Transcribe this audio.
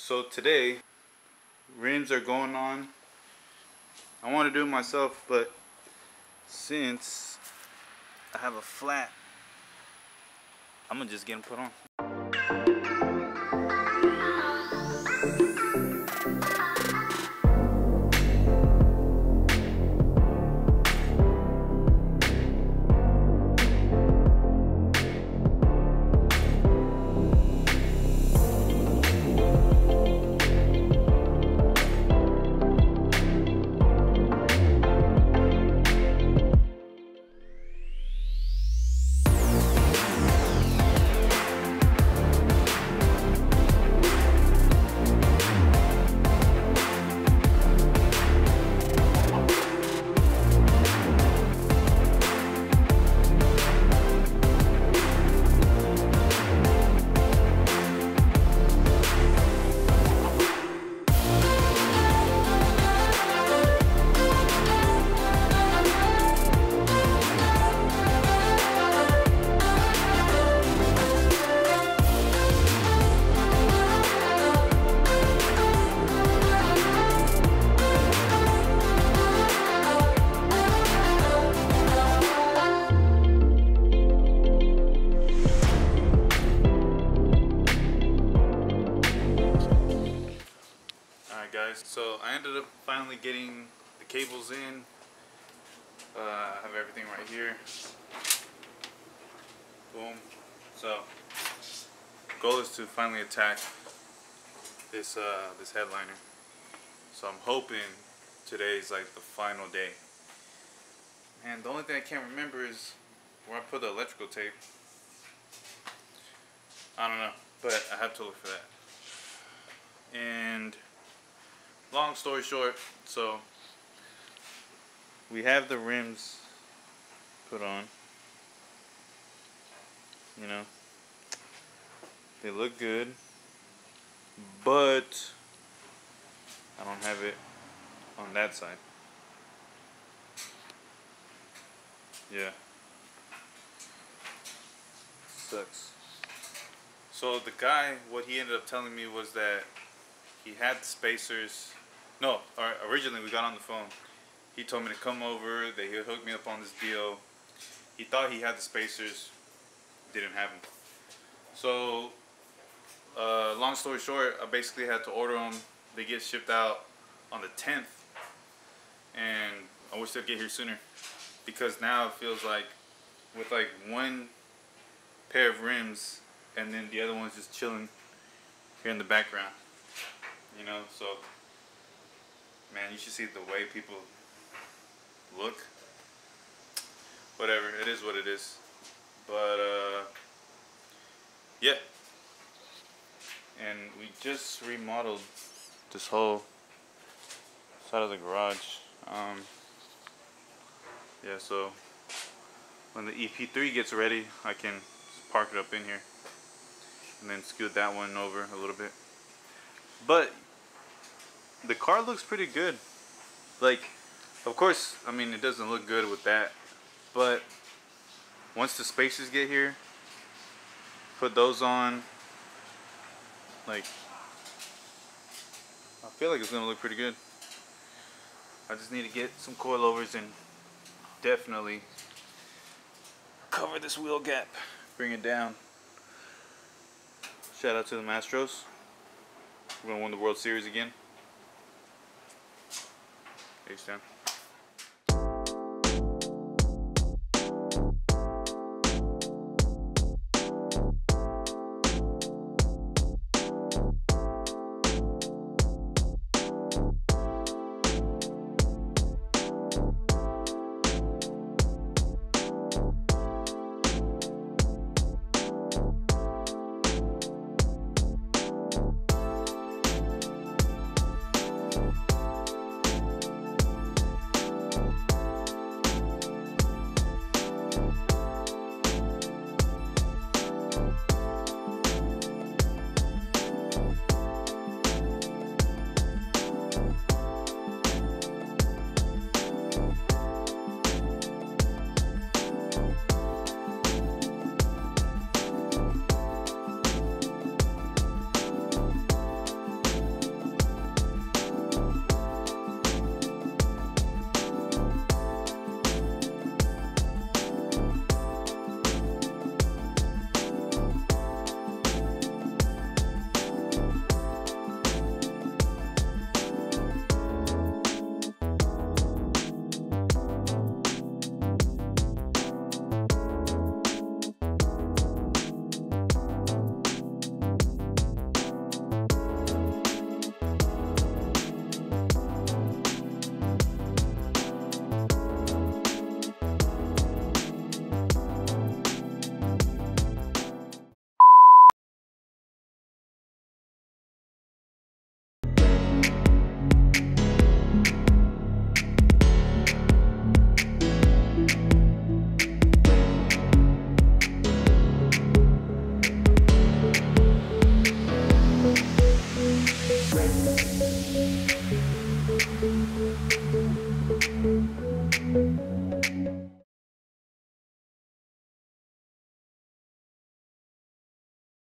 So today, rims are going on. I want to do it myself, but since I have a flat, I'm gonna just get them put on. Guys, so I ended up finally getting the cables in. I have everything right here. Boom. So goal is to finally attack this this headliner. So I'm hoping today's like the final day. And the only thing I can't remember is where I put the electrical tape. I don't know, but I have to look for that. And long story short, so we have the rims put on. You know, they look good, but I don't have it on that side. Yeah, sucks. So the guy, what he ended up telling me was that he had the spacers. No, originally we got on the phone. He told me to come over, that he would hook me up on this deal. He thought he had the spacers, didn't have them. So, long story short, I basically had to order them. They get shipped out on the 10th. And I wish they'd get here sooner. Because now it feels like, with like one pair of rims, and then the other one's just chilling here in the background. You know, so... Man, you should see the way people look. Whatever, it is what it is. But, yeah. And we just remodeled this whole side of the garage. Yeah, so when the EP3 gets ready, I can park it up in here. And then scoot that one over a little bit. But the car looks pretty good. Like, of course, I mean, it doesn't look good with that. But once the spacers get here, put those on, like, I feel like it's gonna look pretty good. I just need to get some coilovers and definitely cover this wheel gap, bring it down. Shout out to the Mastros. We're gonna win the World Series again. H-Town.